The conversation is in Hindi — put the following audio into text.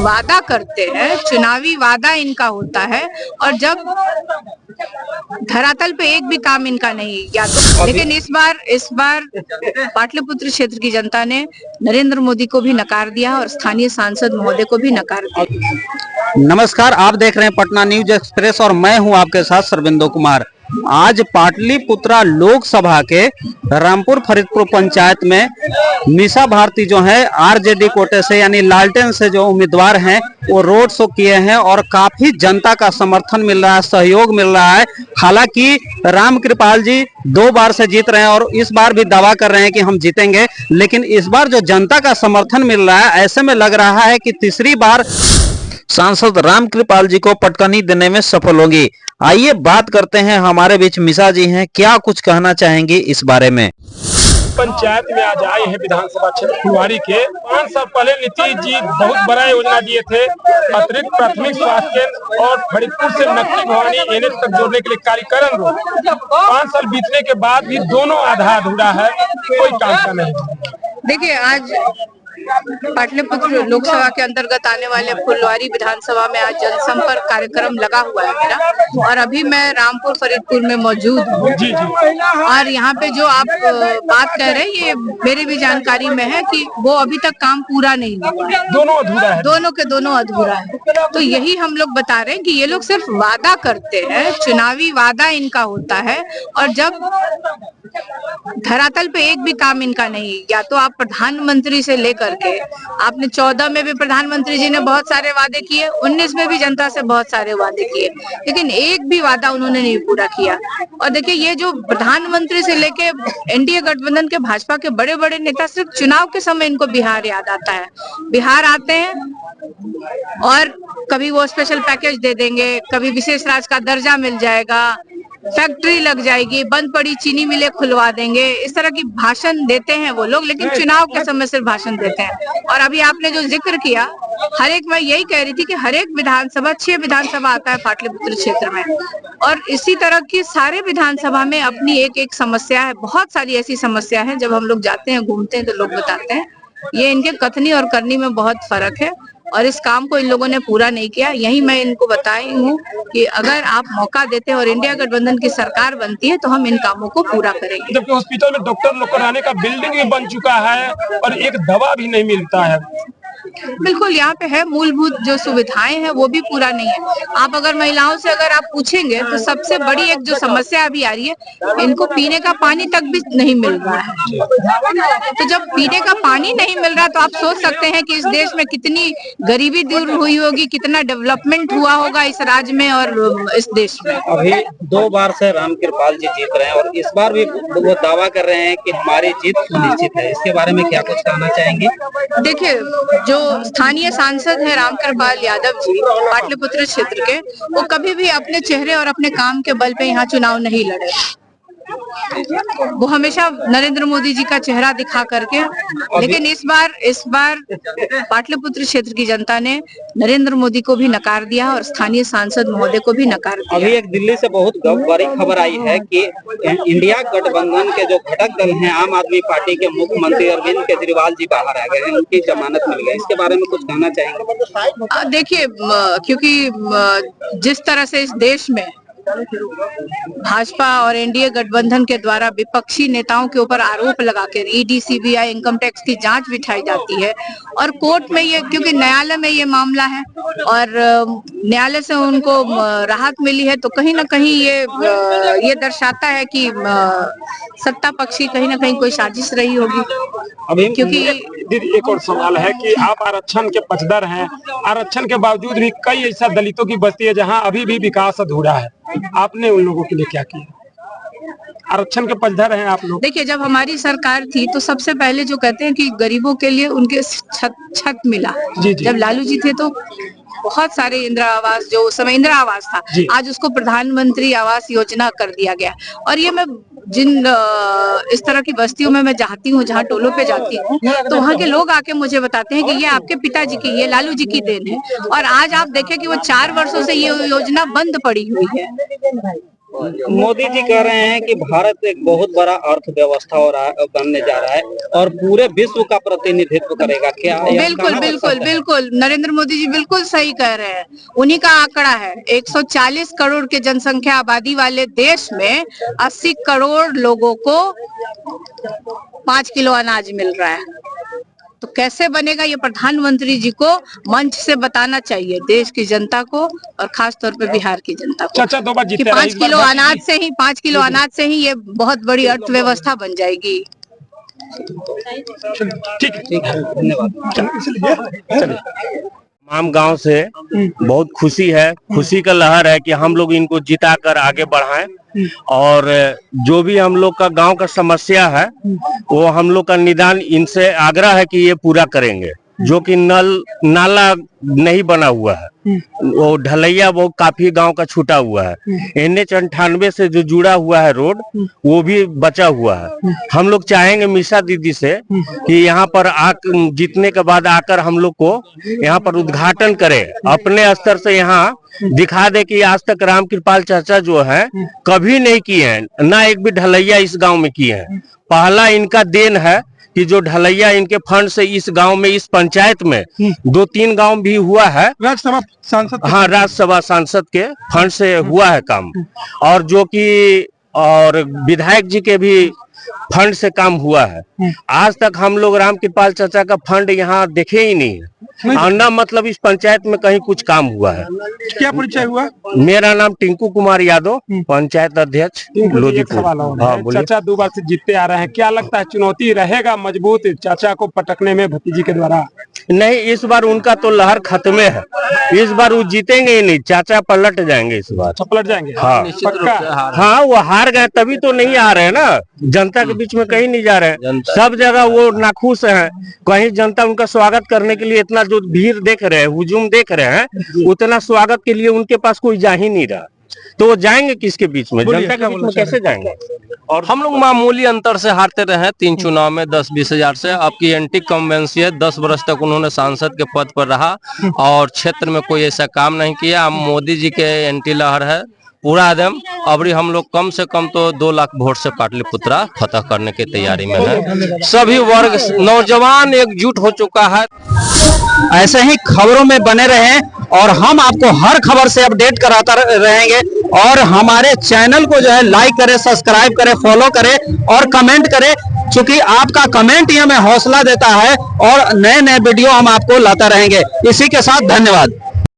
वादा करते हैं, चुनावी वादा इनका होता है, और जब धरातल पे एक भी काम इनका नहीं या तो। लेकिन इस बार पाटलिपुत्र क्षेत्र की जनता ने नरेंद्र मोदी को भी नकार दिया और स्थानीय सांसद महोदय को भी नकार दिया। नमस्कार, आप देख रहे हैं पटना न्यूज एक्सप्रेस और मैं हूं आपके साथ सरबिंदो कुमार। आज पाटलिपुत्रा लोकसभा के रामपुर फरीदपुर पंचायत में मीसा भारती जो है आरजेडी कोटे से यानी लालटेन से जो उम्मीदवार हैं वो रोड शो किए हैं और काफी जनता का समर्थन मिल रहा है, सहयोग मिल रहा है। हालांकि रामकृपाल जी 2 बार से जीत रहे हैं और इस बार भी दावा कर रहे हैं कि हम जीतेंगे, लेकिन इस बार जो जनता का समर्थन मिल रहा है ऐसे में लग रहा है कि तीसरी बार सांसद रामकृपाल जी को पटकनी देने में सफल होंगी। आइए बात करते हैं, हमारे बीच मिसा जी हैं, क्या कुछ कहना चाहेंगी इस बारे में। पंचायत में आज आए हैं विधानसभा क्षेत्र फुलवारी के। 5 साल पहले नीतीश जी बहुत बड़ा योजना दिए थे, अतिरिक्त प्राथमिक स्वास्थ्य केंद्र और फरीदपुर से नक्की भवानी एनएच तक जोड़ने के लिए कार्यक्रम रोड। 5 साल बीतने के बाद भी दोनों आधा अधूरा है, कोई काम का नहीं। देखिए, आज पाटलिपुत्र लोकसभा के अंतर्गत आने वाले फुलवारी विधानसभा में आज जनसंपर्क कार्यक्रम लगा हुआ है मेरा, और अभी मैं रामपुर फरीदपुर में मौजूद हूँ। और यहाँ पे जो आप बात कह रहे हैं ये मेरी भी जानकारी में है कि वो अभी तक काम पूरा नहीं हुआ, दोनों अधूरा है, दोनों के दोनों अधूरा है। तो यही हम लोग बता रहे हैं कि ये लोग सिर्फ वादा करते हैं, चुनावी वादा इनका होता है, और जब धरातल पे एक भी काम इनका नहीं। या तो आप प्रधानमंत्री से लेकर के आपने 14 में भी प्रधानमंत्री जी ने बहुत सारे वादे किए, 19 में भी जनता से बहुत सारे वादे किए, लेकिन एक भी वादा उन्होंने नहीं पूरा किया। और देखिए, ये जो प्रधानमंत्री से लेके एनडीए गठबंधन के भाजपा के बड़े बड़े नेता सिर्फ चुनाव के समय इनको बिहार याद आता है। बिहार आते हैं और कभी वो स्पेशल पैकेज दे देंगे, कभी विशेष राज्य का दर्जा मिल जाएगा, फैक्ट्री लग जाएगी, बंद पड़ी चीनी मिलें खुलवा देंगे, इस तरह की भाषण देते हैं वो लोग, लेकिन चुनाव के समय सिर्फ भाषण देते हैं। और अभी आपने जो जिक्र किया, मैं यही कह रही थी कि हर एक विधानसभा 6 विधानसभा आता है पाटलिपुत्र क्षेत्र में, और इसी तरह की सारे विधानसभा में अपनी एक एक समस्या है। बहुत सारी ऐसी समस्या है, जब हम लोग जाते हैं घूमते हैं तो लोग बताते हैं। ये इनके कथनी और करनी में बहुत फर्क है, और इस काम को इन लोगों ने पूरा नहीं किया। यही मैं इनको बताई हूँ कि अगर आप मौका देते हैं और इंडिया गठबंधन की सरकार बनती है तो हम इन कामों को पूरा करेंगे। जबकि हॉस्पिटल में डॉक्टर लोग कराने का बिल्डिंग भी बन चुका है और एक दवा भी नहीं मिलता है। बिल्कुल, यहाँ पे है, मूलभूत जो सुविधाएं हैं वो भी पूरा नहीं है। आप अगर महिलाओं से अगर आप पूछेंगे तो सबसे बड़ी एक जो समस्या अभी आ रही है, इनको पीने का पानी तक भी नहीं मिल रहा है। तो जब पीने का पानी नहीं मिल रहा तो आप सोच सकते हैं कि इस देश में कितनी गरीबी दूर हुई होगी, कितना डेवलपमेंट हुआ होगा इस राज्य में और इस देश में। अभी 2 बार से रामकृपाल जी जीत रहे हैं और इस बार भी वो दावा कर रहे हैं कि हमारी जीत सुनिश्चित है। इसके बारे में क्या कुछ कहना चाहेंगे? देखिए, जो स्थानीय सांसद है रामकृपाल यादव जी पाटलिपुत्र क्षेत्र के, वो कभी भी अपने चेहरे और अपने काम के बल पे यहाँ चुनाव नहीं लड़े। वो हमेशा नरेंद्र मोदी जी का चेहरा दिखा करके, लेकिन इस बार पाटलिपुत्र क्षेत्र की जनता ने नरेंद्र मोदी को भी नकार दिया और स्थानीय सांसद महोदय को भी नकार दिया। अभी एक दिल्ली से बहुत बड़ी खबर आई है कि इंडिया गठबंधन के जो घटक दल हैं, आम आदमी पार्टी के मुख्यमंत्री अरविंद केजरीवाल जी बाहर आ गए हैं, उनकी जमानत मिल गई। इसके बारे में कुछ कहना चाहेंगे? देखिए, क्योंकि जिस तरह से इस देश में भाजपा और एनडीए गठबंधन के द्वारा विपक्षी नेताओं के ऊपर आरोप लगाकर ईडी, सीबीआई, इनकम टैक्स की जांच बिठाई जाती है, और कोर्ट में ये, क्योंकि न्यायालय में ये मामला है और न्यायालय से उनको राहत मिली है, तो कहीं ना कहीं ये दर्शाता है कि सत्ता पक्षी कहीं ना कहीं कोई साजिश रही होगी। अभी क्योंकि एक और सवाल है कि आप आरक्षण के पक्षधर हैं, आरक्षण के बावजूद भी कई ऐसा दलितों की बस्ती है जहां अभी भी विकास अधूरा है, आपने उन लोगों के लिए क्या किया? आरक्षण के पक्षधर हैं आप लोग। देखिए, जब हमारी सरकार थी तो सबसे पहले जो कहते हैं कि गरीबों के लिए उनके छत मिला। जब लालू जी थे तो बहुत सारे इंदिरा आवास, जो उस समय इंदिरा आवास था, आज उसको प्रधानमंत्री आवास योजना कर दिया गया। और ये मैं जिन इस तरह की बस्तियों में मैं जाती हूँ, जहाँ टोलों पे जाती हूँ, तो वहाँ के लोग आके मुझे बताते हैं कि ये आपके पिताजी की, ये लालू जी की देन है। और आज आप देखें कि वो 4 वर्षों से ये योजना बंद पड़ी हुई है। मोदी जी कह रहे हैं कि भारत एक बहुत बड़ा अर्थव्यवस्था बनने जा रहा है और पूरे विश्व का प्रतिनिधित्व करेगा। क्या बिल्कुल बिल्कुल बिल्कुल नरेंद्र मोदी जी बिल्कुल सही कह रहे हैं। उन्हीं का आंकड़ा है 140 करोड़ के जनसंख्या आबादी वाले देश में 80 करोड़ लोगों को 5 किलो अनाज मिल रहा है। तो कैसे बनेगा, ये प्रधानमंत्री जी को मंच से बताना चाहिए देश की जनता को और खास तौर पे बिहार की जनता को। चाचा 2 बार जीते कि 5 किलो अनाज से ही 5 किलो अनाज से ही ये बहुत बड़ी अर्थव्यवस्था बन जाएगी। ठीक है, धन्यवाद। तमाम गांव से बहुत खुशी है, खुशी का लहर है कि हम लोग इनको जिताकर आगे बढ़ाएं और जो भी हम लोग का गांव का समस्या है वो हम लोग का निदान इनसे आग्रह है कि ये पूरा करेंगे। जो कि नाला नहीं बना हुआ है, वो ढलैया वो काफी गांव का छूटा हुआ है। NH 98 से जो जुड़ा हुआ है रोड वो भी बचा हुआ है। हम लोग चाहेंगे मीसा दीदी से कि यहाँ पर जीतने के बाद आकर हम लोग को यहाँ पर उद्घाटन करे, अपने स्तर से यहाँ दिखा दे कि आज तक रामकृपाल चाचा जो है कभी नहीं किए हैं, ना एक भी ढलैया इस गाँव में किए हैं। पहला इनका देन है कि जो ढलैया इनके फंड से इस गांव में, इस पंचायत में 2-3 गांव भी हुआ है। राज्यसभा सांसद, हाँ, राज्यसभा सांसद के फंड से हुआ है काम, और जो कि और विधायक जी के भी फंड से काम हुआ है। आज तक हम लोग रामकृपाल चाचा का फंड यहाँ देखे ही नहीं है, और न मतलब इस पंचायत में कहीं कुछ काम हुआ है। क्या परिचय हुआ? मेरा नाम टिंकू कुमार यादव, पंचायत अध्यक्ष लोजीपुर। हाँ, चाचा 2 बार से जीतते आ रहे हैं, क्या लगता है चुनौती रहेगा मजबूत चाचा को पटकने में भतीजी के द्वारा? नहीं, इस बार उनका तो लहर खत्म है, इस बार वो जीतेंगे ही नहीं, चाचा पलट जाएंगे इस बार। पलट जाएंगे? हाँ, पक्का? हाँ, वो हार गए तभी तो नहीं आ रहे हैं ना, जनता के बीच में कहीं नहीं जा रहे हैं। सब जगह वो नाखुश हैं, कहीं जनता उनका स्वागत करने के लिए इतना जो भीड़ देख रहे हैं, हुजूम देख रहे हैं, उतना स्वागत के लिए उनके पास कोई जा ही नहीं रहा, तो वो जाएंगे किसके बीच में, जनता के बीच में कैसे जाएंगे? और हम लोग मामूली अंतर से हारते रहे 3 चुनाव में 10-20 हजार से। अब की एंटी कन्वेंसी है, 10 वर्ष तक उन्होंने सांसद के पद पर रहा और क्षेत्र में कोई ऐसा काम नहीं किया। अब मोदी जी के एंटी लहर है पूरा एकदम। अभी हम लोग कम से कम तो 2 लाख वोट से पाटलिपुत्रा फतह करने की तैयारी में है। सभी वर्ग नौजवान एकजुट हो चुका है। ऐसे ही खबरों में बने रहें और हम आपको हर खबर से अपडेट कराता रहेंगे। और हमारे चैनल को जो है लाइक करें, सब्सक्राइब करें, फॉलो करें और कमेंट करें, क्योंकि आपका कमेंट ही हमें हौसला देता है और नए नए वीडियो हम आपको लाता रहेंगे। इसी के साथ धन्यवाद।